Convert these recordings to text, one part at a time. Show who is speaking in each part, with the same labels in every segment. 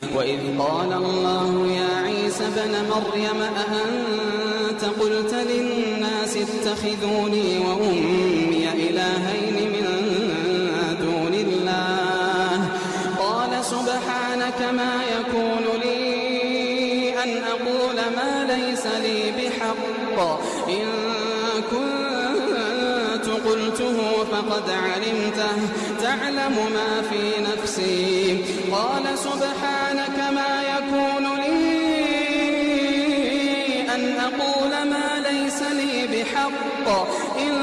Speaker 1: وإذ قال الله يا عيسى ابن مريم أأنت قلت للناس اتخذوني وأمي إلهين من دون الله قال سبحانك ما يكون لي أن أقول ما ليس لي بحق إن كنت قلته فقد علمته تعلم ما في نفسي قال سبحانك ما يكون لي أن أقول ما ليس لي بحق إن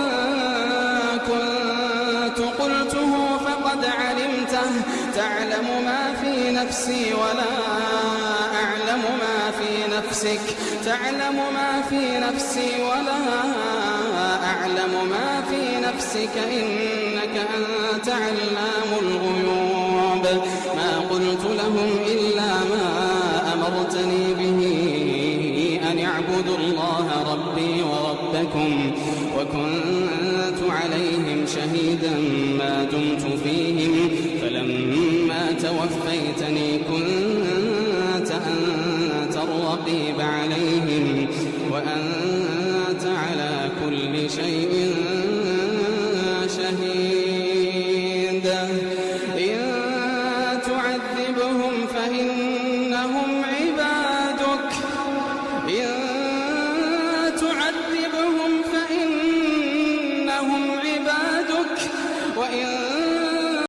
Speaker 1: كنت قلته فقد علمته تعلم ما في نفسي ولا أعلم ما في نفسك تعلم ما في نفسي ولا أعلم ما في نفسك إنك أنت علام الغيوب ما قلت لهم إلا ما أمرتني به أن اعبدوا الله ربي وربكم وكنت عليهم شهيدا ما دمت فيهم فلما توفيتني كنت أنت الرقيب عليهم وأنت على كل شيء